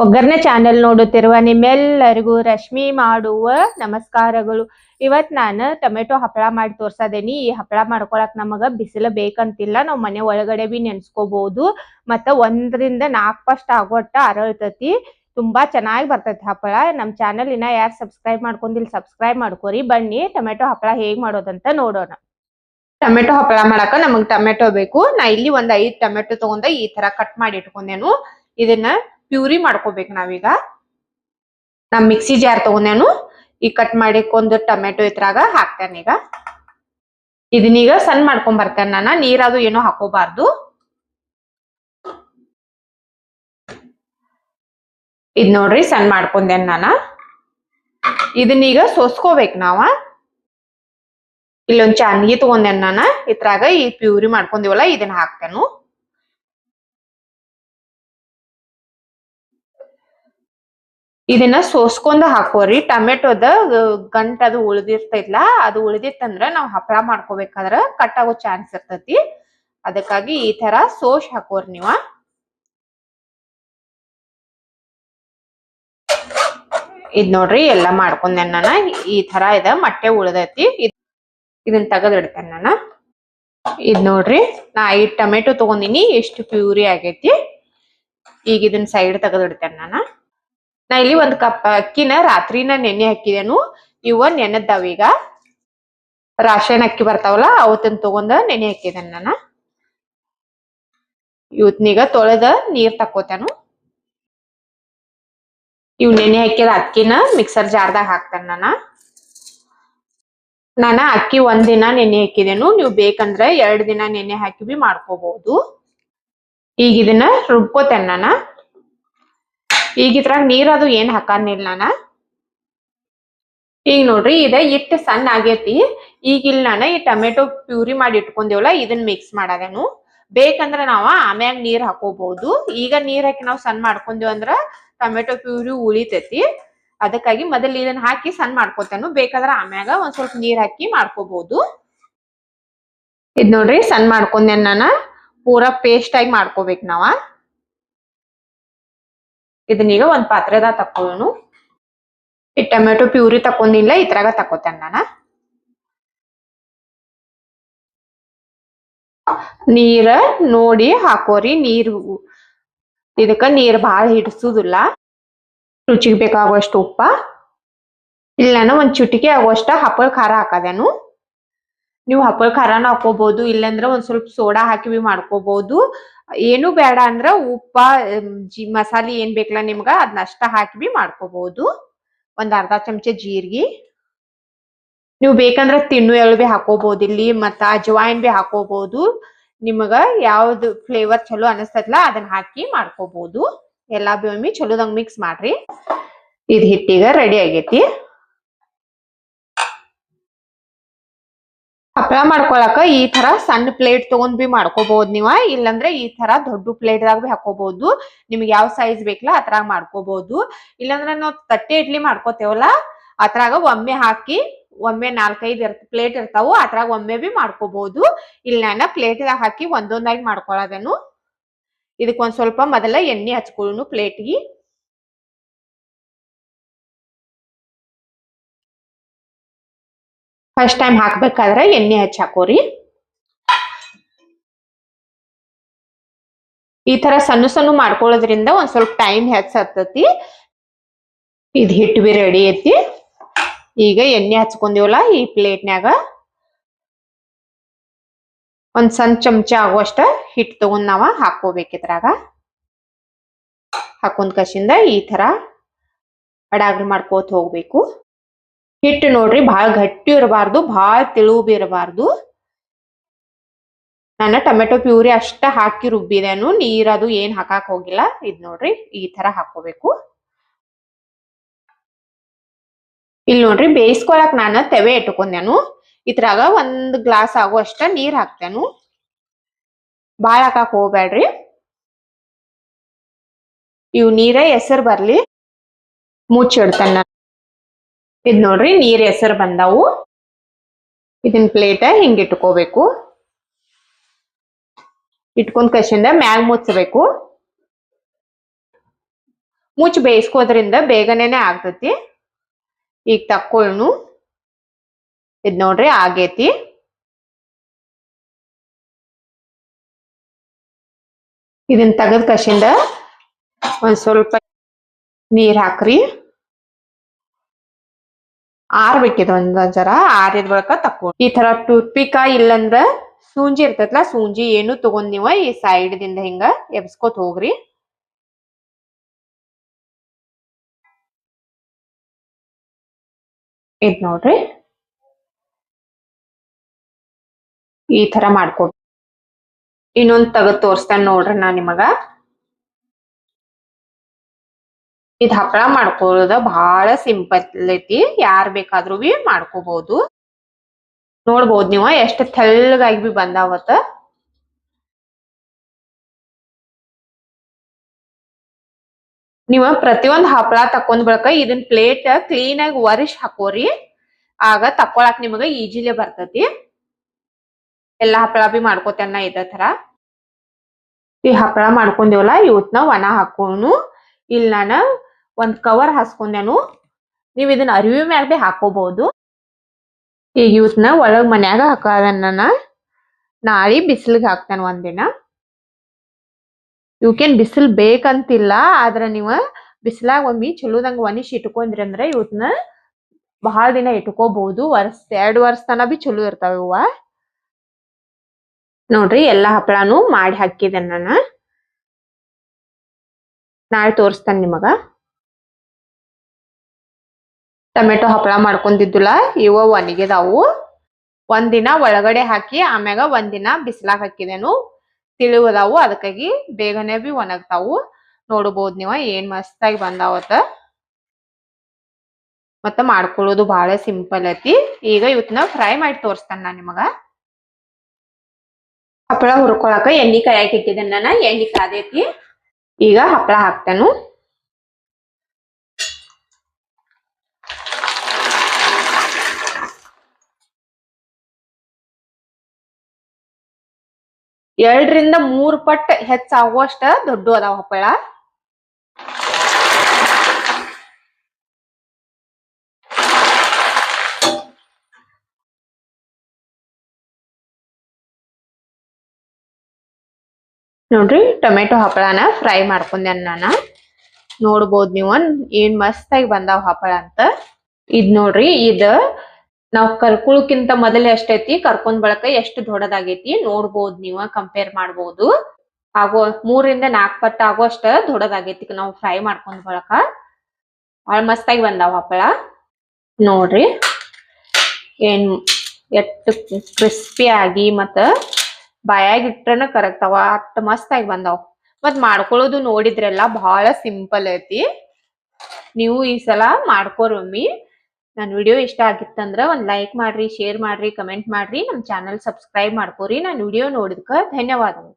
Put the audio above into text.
ಒಗ್ಗರಣೆ ಚಾನೆಲ್ ನೋಡುತ್ತಿರುವ ನಿಮ್ಮೆಲ್ಲರಿಗೂ ರಶ್ಮಿ ಮಾಡುವ ನಮಸ್ಕಾರಗಳು. ಇವತ್ ನಾನು ಟೊಮೆಟೊ ಹಪ್ಪಳ ಮಾಡಿ ತೋರ್ಸದೇನಿ. ಈ ಹಪ್ಪಳ ಮಾಡ್ಕೊಳಕ್ ನಮಗ ಬಿಸಿಲು ಬೇಕಂತಿಲ್ಲ, ನಾವ್ ಮನೆ ಒಳಗಡೆ ಬಿ ನೆನ್ಸ್ಕೋಬಹುದು. ಮತ್ತ 1 ರಿಂದ 4 ಫಸ್ಟ್ ಆಗೋಟ್ಟ ಅರಳ್ತತಿ. ತುಂಬಾ ಚೆನ್ನಾಗಿ ಬರ್ತೈತಿ ಹಪ್ಪಳ. ನಮ್ ಚಾನೆಲ್ ಇನ್ನ ಯಾರು ಸಬ್ಸ್ಕ್ರೈಬ್ ಮಾಡ್ಕೊಂಡಿಲ್ಲ ಸಬ್ಸ್ಕ್ರೈಬ್ ಮಾಡ್ಕೋರಿ. ಬನ್ನಿ ಟೊಮೆಟೊ ಹಪ್ಪಳ ಹೇಗ್ ಮಾಡೋದಂತ ನೋಡೋಣ. ಟೊಮೆಟೊ ಹಪ್ಪಳ ಮಾಡಾಕ ನಮಗ್ ಟೊಮೆಟೊ ಬೇಕು. ನಾ ಇಲ್ಲಿ 5 ಟೊಮೆಟೊ ತಗೊಂಡ ಈ ತರ ಕಟ್ ಮಾಡಿ ಇಟ್ಕೊಂಡೇನು. ಇದನ್ನ ಪ್ಯೂರಿ ಮಾಡ್ಕೋಬೇಕು ನಾವೀಗ. ನಾ ಮಿಕ್ಸಿ ಜಾರ್ ತಗೊಂಡೇನು. ಈ ಕಟ್ ಮಾಡಿಕೊಂಡ್ ಟೊಮೆಟೊ ಇದ್ರಾಗ ಹಾಕ್ತೇನೆ. ಈಗ ಇದನ್ನೀಗ ಸಣ್ಣ ಮಾಡ್ಕೊಂಡ್ ಬರ್ತೇನೆ ನಾನು. ನೀರಾದು ಏನೋ ಹಾಕೋಬಾರ್ದು. ಇದ್ ನೋಡ್ರಿ ಸಣ್ಣ ಮಾಡ್ಕೊಂಡೇನ್ ನಾನ. ಇದನ್ನೀಗ ಸೋಸ್ಕೋಬೇಕು ನಾವ. ಇಲ್ಲೊಂದ್ ಚಾನ್ಗಿ ತಗೊಂಡೇನ್ ನಾನ. ಇದ್ರಾಗ ಈ ಪ್ಯೂರಿ ಮಾಡ್ಕೊಂಡಿವಲ್ಲ ಇದನ್ನ ಹಾಕ್ತೇನು. ಇದನ್ನ ಸೋಸ್ಕೊಂಡ ಹಾಕೋರಿ. ಟೊಮೆಟೊದ ಗಂಟ ಅದು ಉಳ್ದಿರ್ತೈತ್ಲ, ಅದು ಉಳ್ದಿತ್ತಂದ್ರ ನಾವ್ ಹಪ್ಪಳ ಮಾಡ್ಕೋಬೇಕಾದ್ರ ಕಟ್ ಆಗೋ ಚಾನ್ಸ್ ಇರ್ತೈತಿ. ಅದಕ್ಕಾಗಿ ಈ ತರ ಸೋಸ್ ಹಾಕೋರಿ ನೀವ. ಇದ್ ನೋಡ್ರಿ ಎಲ್ಲಾ ಮಾಡ್ಕೊಂಡೇನ್ ನಾನ. ಈ ತರ ಇದ ಮಟ್ಟೆ ಉಳ್ದೈತಿ. ಇದನ್ನ ತೆಗದಿಡ್ತೇನೆ ನಾನ. ಇದ್ ನೋಡ್ರಿ ನಾ 5 ಟೊಮೆಟೊ ತಗೊಂಡಿನಿ. ಎಷ್ಟು ಪ್ಯೂರಿ ಆಗೈತಿ. ಈಗ ಇದನ್ನ ಸೈಡ್ ತೆಗದಿಡ್ತೇನೆ ನಾನ. ನಾ ಇಲ್ಲಿ 1 ಕಪ್ ಅಕ್ಕಿನ ರಾತ್ರಿನ ನೆನೆ ಹಾಕಿದೇನು. ಇವ ನೆನದ್ದಾವ. ಈಗ ರಾಶನ್ ಅಕ್ಕಿ ಬರ್ತಾವಲ್ಲ ಅವತ್ತನ್ ತಗೊಂಡ ನೆನೆ ಹಾಕಿದೇನ ನಾನ. ಇವತ್ನೀಗ ತೊಳೆದ ನೀರ್ ತಕ್ಕೋತೇನು. ಇವ್ ನೆನೆ ಹಾಕಿದ ಅಕ್ಕಿನ ಮಿಕ್ಸರ್ ಜಾರ್ದಾಗ ಹಾಕ್ತೇನೆ ನಾನ ಅಕ್ಕಿ 1 ದಿನ ನೆನೆ ಹಾಕಿದೇನು. ನೀವು ಬೇಕಂದ್ರ 2 ದಿನ ನೆನೆ ಹಾಕಿ ಬಿ ಮಾಡ್ಕೋಬಹುದು. ಈಗ ಇದನ್ನ ರುಬ್ಕೋತೇನೆ ನಾನ. ಈಗ ಇದ್ರಾಗ ನೀರದು ಏನ್ ಹಾಕಾನಿಲ್ಲ ನಾನ. ಈಗ ನೋಡ್ರಿ ಇದ ಇಟ್ಟು ಸಣ್ಣ ಆಗೇತಿ. ಈಗ ಇಲ್ಲಿ ನಾನು ಈ ಟೊಮೆಟೊ ಪ್ಯೂರಿ ಮಾಡಿ ಇಟ್ಕೊಂಡೇವಲ್ಲ ಇದನ್ನ ಮಿಕ್ಸ್ ಮಾಡದೇನು. ಬೇಕಂದ್ರ ನಾವ ಆಮ್ಯಾಗ ನೀರ್ ಹಾಕೋಬಹುದು. ಈಗ ನೀರ್ ಹಾಕಿ ನಾವ್ ಸಣ್ಣ ಮಾಡ್ಕೊಂಡೇವ್ ಅಂದ್ರ ಟೊಮೆಟೊ ಪ್ಯೂರಿ ಉಳಿತೈತಿ. ಅದಕ್ಕಾಗಿ ಮೊದಲು ಇದನ್ನ ಹಾಕಿ ಸಣ್ಣ ಮಾಡ್ಕೋತೇನು. ಬೇಕಾದ್ರ ಆಮ್ಯಾಗ ಒಂದ್ ಸ್ವಲ್ಪ ನೀರ್ ಹಾಕಿ ಮಾಡ್ಕೋಬಹುದು. ಇದ್ ನೋಡ್ರಿ ಸಣ್ಣ ಮಾಡ್ಕೊಂಡೇನ್ ನಾನ. ಪೂರಾ ಪೇಸ್ಟ್ ಆಗಿ ಮಾಡ್ಕೋಬೇಕು ನಾವ. ಇದನ್ನೀಗ ಒಂದ್ ಪಾತ್ರೆದಾಗ ತಕ್ಕೊಳ್ಳೋನು. ಈ ಟೊಮೆಟೊ ಪ್ಯೂರಿ ತಕೊಂಡಿಲ್ಲ ಇದ್ರಾಗ ತಕೋತೇನೆ ನಾನ. ನೀರ ನೋಡಿ ಹಾಕೋರಿ. ಇದಕ್ಕ ನೀರ್ ಬಾಳ ಹಿಡ್ಸುದಿಲ್ಲ. ರುಚಿಗೆ ಬೇಕಾಗುವಷ್ಟು ಉಪ್ಪ. ಇಲ್ಲಿ ನಾನು ಒಂದ್ ಚುಟಿಕೆ ಆಗುವಷ್ಟ ಹಪ್ಪಳ ಖಾರ ಹಾಕದೇನು. ನೀವು ಹಪ್ಪಳ ಖಾರನ ಹಾಕೋಬಹುದು. ಇಲ್ಲಂದ್ರ ಒಂದ್ ಸ್ವಲ್ಪ ಸೋಡಾ ಹಾಕಿ ಬಿ ಮಾಡ್ಕೋಬಹುದು. ಏನು ಬೇಡ ಅಂದ್ರ ಉಪ್ಪ ಮಸಾಲಿ ಏನ್ ಬೇಕಲ್ಲ ನಿಮ್ಗ ಅದನ್ನಷ್ಟ ಹಾಕಿ ಬಿ ಮಾಡ್ಕೋಬಹುದು. ಒಂದ್ ಅರ್ಧ ಚಮಚ ಜೀರಿಗೆ. ನೀವು ಬೇಕಂದ್ರ ತಿನ್ನು ಎಳ್ಳು ಬಿ ಹಾಕೋಬಹುದು ಇಲ್ಲಿ. ಮತ್ತ ಅಜ್ವಾಯಿನ್ ಬಿ ಹಾಕೋಬಹುದು. ನಿಮಗ ಯಾವ್ದು ಫ್ಲೇವರ್ ಚಲೋ ಅನಸ್ತೈತ್ಲಾ ಅದನ್ನ ಹಾಕಿ ಮಾಡ್ಕೋಬಹುದು. ಎಲ್ಲಾ ಒಮ್ಮೆ ಚಲೋದಂಗ್ ಮಿಕ್ಸ್ ಮಾಡ್ರಿ. ಇದ್ ಹಿಟ್ಟೀಗ ರೆಡಿ ಆಗೇತಿ. ಹಪ್ಪಳ ಮಾಡ್ಕೊಳಕ ಈ ತರ ಸಣ್ಣ ಪ್ಲೇಟ್ ತಗೊಂಡ್ ಬಿ ಮಾಡ್ಕೋಬಹುದು ನೀವ. ಇಲ್ಲಂದ್ರೆ ಈ ತರ ದೊಡ್ಡ ಪ್ಲೇಟ್ ದಾಗ ಬಿ ಹಾಕೋಬಹುದು. ನಿಮ್ಗೆ ಯಾವ ಸೈಜ್ ಬೇಕಲ್ಲ ಅದ್ರಾಗ ಮಾಡ್ಕೋಬಹುದು. ಇಲ್ಲಾಂದ್ರೆ ನಾವ್ ತಟ್ಟೆ ಇಡ್ಲಿ ಮಾಡ್ಕೋತೇವಲ್ಲ ಅದ್ರಾಗ ಒಮ್ಮೆ ಹಾಕಿ ಒಮ್ಮೆ 4-5 ಪ್ಲೇಟ್ ಇರ್ತಾವು ಅದ್ರಾಗ ಒಮ್ಮೆ ಬಿ ಮಾಡ್ಕೋಬಹುದು. ಇಲ್ಲಿ ನಾನು ಪ್ಲೇಟ್ ದಾಗ ಹಾಕಿ ಒಂದೊಂದಾಗಿ ಮಾಡ್ಕೊಳದೇನು. ಇದಕ್ ಒಂದ್ ಸ್ವಲ್ಪ ಮೊದಲ ಎಣ್ಣೆ ಹಚ್ಕೊಳ್ಳೋನು ಪ್ಲೇಟ್ಗಿ. ಫಸ್ಟ್ ಟೈಮ್ ಹಾಕ್ಬೇಕಾದ್ರೆ ಎಣ್ಣೆ ಹಚ್ಚಿ ಹಾಕೋರಿ. ಈ ತರ ಸಣ್ಣ ಸಣ್ಣ ಮಾಡ್ಕೊಳ್ಳೋದ್ರಿಂದ ಒಂದ್ ಸ್ವಲ್ಪ ಟೈಮ್ ಹೆಚ್ಚತತಿ. ಇದ್ ಹಿಟ್ಟು ಬಿ ರೆಡಿ ಐತಿ. ಈಗ ಎಣ್ಣೆ ಹಚ್ಕೊಂಡಿವಲ್ಲ ಈ ಪ್ಲೇಟ್ನ್ಯಾಗ ಒಂದ್ ಸಣ್ಣ ಚಮಚ ಆಗುವಷ್ಟ ಹಿಟ್ಟು ತಗೊಂಡ್ ನಾವ ಹಾಕೋಬೇಕಿದ್ರಾಗ. ಹಾಕೊಂಡ್ ಕಸಿಂದ ಈ ತರ ಅಡಾಗ್ಲಿ ಮಾಡ್ಕೋತ ಹೋಗ್ಬೇಕು. ಹಿಟ್ಟು ನೋಡ್ರಿ ಬಹಳ ಗಟ್ಟಿ ಇರಬಾರ್ದು, ಬಹಳ ತೆಳು ಬಿ ಇರಬಾರ್ದು. ನಾನು ಟೊಮೆಟೊ ಪ್ಯೂರಿ ಅಷ್ಟ ಹಾಕಿ ರುಬ್ಬಿದೇನು. ನೀರದು ಏನ್ ಹಾಕಾಕ್ ಹೋಗಿಲ್ಲ. ಇದ್ ನೋಡ್ರಿ ಈ ತರ ಹಾಕೋಬೇಕು. ಇಲ್ಲಿ ನೋಡ್ರಿ ಬೇಯಿಸ್ಕೊಳಕ್ ನಾನು ತೆವೆ ಇಟ್ಕೊಂಡೇನು. ಇದ್ರಾಗ 1 ಗ್ಲಾಸ್ ಆಗುವಷ್ಟ ನೀರ್ ಹಾಕ್ತೇನು. ಬಾಳ ಹಾಕಾಕ್ ಹೋಗ್ಬೇಡ್ರಿ. ಇವ್ ನೀರ ಎಸರ್ ಬರ್ಲಿ ಮುಚ್ಚಿಡ್ತೇನೆ. ಇದ್ ನೋಡ್ರಿ ನೀರ್ ಎಸರ್ ಬಂದಾವು. ಇದನ್ ಪ್ಲೇಟ್ ಹಿಂಗ್ ಇಟ್ಕೋಬೇಕು. ಇಟ್ಕೊಂಡ್ ಕಸಿಂದ ಮ್ಯಾಗ್ ಮುಚ್ಚಬೇಕು. ಮುಚ್ಚಿ ಬೇಯಿಸ್ಕೋದ್ರಿಂದ ಬೇಗನೆನೆ ಆಗ್ತತಿ. ಈಗ ತಕ್ಕೊಳ್ಳು. ಇದ್ ನೋಡ್ರಿ ಆಗೇತಿ. ಇದನ್ನ ತೆಗೆದ ಕಸಿಂದ ಒಂದ್ ಸ್ವಲ್ಪ ನೀರ್ ಹಾಕ್ರಿ. ಆರ್ಬೇಕಿದ ಒಂದ್ ಜರ ಆರಿದ ಬಳಿಕ ತಕ್ಕೊಳ್ಳಿ. ಈ ತರ ಟೂತ್ ಪಿಕ್ ಇಲ್ಲಂದ್ರ ಸೂಂಜಿ ಇರ್ತೈತ್ಲಾ, ಸೂಂಜಿ ಏನು ತಗೊಂಡ್ ನೀವ ಈ ಸೈಡ್ ದಿಂದ ಹಿಂಗ ಎಬ್ಸ್ಕೊತ ಹೋಗ್ರಿ. ಇದ್ ನೋಡ್ರಿ ಈ ತರ ಮಾಡ್ಕೊ. ಇನ್ನೊಂದ್ ತಗದ್ ತೋರ್ಸ್ತೇನೆ ನೋಡ್ರಿ ನಾ ನಿಮಗ. ಇದ್ ಹಪ್ಪಳ ಮಾಡ್ಕೊಳ್ಳೋದ ಬಹಳ ಸಿಂಪಲ್ ಐತಿ, ಯಾರ್ ಬೇಕಾದ್ರೂ ಬಿ ಮಾಡ್ಕೋಬಹುದು. ನೋಡ್ಬೋದು ನೀವ ಎಷ್ಟ್ ತೆಳ್ಳಗಾಗಿ ಬಿ ಬಂದಾವತ್ತ. ನೀವ ಪ್ರತಿಯೊಂದ್ ಹಪ್ಪಳ ತಕೊಂಡ್ ಬಳಕ ಇದನ್ ಪ್ಲೇಟ್ ಕ್ಲೀನ್ ಆಗಿ ಒರಿಶ್ ಹಾಕೋರಿ. ಆಗ ತಕೊಳಕ್ ನಿಮಗ ಈಜಿಲೆ ಬರ್ತತಿ. ಎಲ್ಲಾ ಹಪ್ಪಳ ಬಿ ಮಾಡ್ಕೋತೇನ ಇದ ತರ. ಈ ಹಪ್ಪಳ ಮಾಡ್ಕೊಂಡೇವಲ್ಲ ಇವತ್ನ ಒಣ ಹಾಕೋನು. ಇಲ್ಲಿ ನಾನು ಒಂದ್ ಕವರ್ ಹಾಸ್ಕೊಂಡೇನು. ನೀವ್ ಇದನ್ನ ಅರಿವಿ ಮ್ಯಾಗ ಬಿ ಹಾಕೋಬಹುದು. ಈಗ ಇವತ್ನ ಒಳಗ್ ಮನ್ಯಾಗ ಹಾಕೋದನ್ನ ನಾಳಿ ಬಿಸಿಲಿಗೆ ಹಾಕ್ತೇನೆ ಒಂದಿನ. ಇವಕ್ಕೇನ್ ಬಿಸಿಲ್ ಬೇಕಂತಿಲ್ಲ, ಆದ್ರ ನೀವ ಬಿಸಿಲಾಗ ಒಮ್ಮಿ ಚಲೋದಂಗ ಒಣಿಸಿ ಇಟ್ಕೊಂಡ್ರಿ ಅಂದ್ರ ಇವತ್ನ ಬಹಳ ದಿನ ಇಟ್ಕೋಬಹುದು. 2 ವರ್ಷ ತನ ಬಿ ಚಲೋ ಇರ್ತಾವ ಇವ. ನೋಡ್ರಿ ಎಲ್ಲಾ ಹಪ್ಪಳಾನು ಮಾಡಿ ಹಾಕಿದೆ ನಾನು. ನಾಳೆ ತೋರಿಸ್ತೇನೆ ನಿಮಗ. ಟೊಮೆಟೊ ಹಪ್ಪಳ ಮಾಡ್ಕೊಂಡಿದ್ದಿಲ್ಲ ಇವ ಒಣಗಿದಾವು. ಒಂದಿನ ಒಳಗಡೆ ಹಾಕಿ ಆಮ್ಯಾಗ ಒಂದಿನ ಬಿಸಿಲಾಗ ಹಾಕಿದೇನು. ತಿಳಿವದಾವು, ಅದಕ್ಕಾಗಿ ಬೇಗನೆ ಬಿ ಒಣಗ್ತಾವು. ನೋಡ್ಬೋದು ನೀವ ಏನ್ ಮಸ್ತಾಗಿ ಬಂದಾವತ್ತ. ಮತ್ತ ಮಾಡ್ಕೊಳ್ಳೋದು ಬಹಳ ಸಿಂಪಲ್ ಐತಿ. ಈಗ ಇವತ್ನ ಫ್ರೈ ಮಾಡಿ ತೋರಿಸ್ತೇನೆ ನಾ ನಿಮಗ. ಹಪ್ಪಳ ಹುರ್ಕೊಳಕ ಎಣ್ಣಿ ಕಾಯಕ್ ಇಟ್ಟಿದ್ದೇನೆ ನಾನು. ಎಣ್ಣಿ ಕಾದೈತಿ. ಈಗ ಹಪ್ಪಳ ಹಾಕ್ತೇನು. ಎರಡರಿಂದ 3 ಪಟ್ ಹೆಚ್ಚಾಗುವಷ್ಟ ದೊಡ್ಡ ಅದಾವ ಹಪ್ಪಳ. ನೋಡ್ರಿ ಟೊಮೆಟೊ ಹಪ್ಪಳನ ಫ್ರೈ ಮಾಡ್ಕೊಂಡೆ ನಾನು. ನೋಡ್ಬೋದು ನೀವು ಏನ್ ಮಸ್ತಾಗಿ ಬಂದಾವ ಹಪ್ಪಳ ಅಂತ. ಇದ್ ನೋಡ್ರಿ ಇದ ನಾವ್ ಕರ್ಕೊಳಕ್ಕಿಂತ ಮೊದಲೇ ಎಷ್ಟೈತಿ, ಕರ್ಕೊಂಡ್ ಬಳಕ ಎಷ್ಟು ದೊಡ್ಡದಾಗೈತಿ ನೋಡ್ಬೋದು. ನೀವ ಕಂಪೇರ್ ಮಾಡ್ಬೋದು. ಆಗೋ 3 ರಿಂದ 4 ಪಟ್ಟ ಆಗೋಷ್ಟ ದೊಡ್ಡದಾಗೈತಿ ನಾವು ಫ್ರೈ ಮಾಡ್ಕೊಂಡ್ ಬಳಕ. ಬಹಳ ಮಸ್ತಾಗಿ ಬಂದಾವ ಹಪ್ಪಳ. ನೋಡ್ರಿ ಏನ್ ಎಷ್ಟು ಕ್ರಿಸ್ಪಿ ಆಗಿ ಮತ್ತ ಬಾಯಾಗಿ ಇಟ್ರನ ಕರೆಕ್ಟ್ ಅವ ಅಷ್ಟ್ ಮಸ್ತಾಗಿ ಬಂದಾವ್. ಮತ್ ಮಾಡ್ಕೊಳ್ಳೋದು ನೋಡಿದ್ರೆಲ್ಲ ಬಹಳ ಸಿಂಪಲ್ ಐತಿ. ನೀವು ಈ ಸಲ ಮಾಡ್ಕೊರೊಮ್ಮಿ. ನನ್ನ ವಿಡಿಯೋ ಇಷ್ಟ ಆಗಿತ್ತಂದ್ರ ಒಂದ್ ಲೈಕ್ ಮಾಡ್ರಿ, ಶೇರ್ ಮಾಡ್ರಿ, ಕಮೆಂಟ್ ಮಾಡ್ರಿ, ನಮ್ ಚಾನಲ್ ಸಬ್ಸ್ಕ್ರೈಬ್ ಮಾಡ್ಕೋರಿ. ನಾನು ವಿಡಿಯೋ ನೋಡಿದ್ಕ ಧನ್ಯವಾದಗಳು.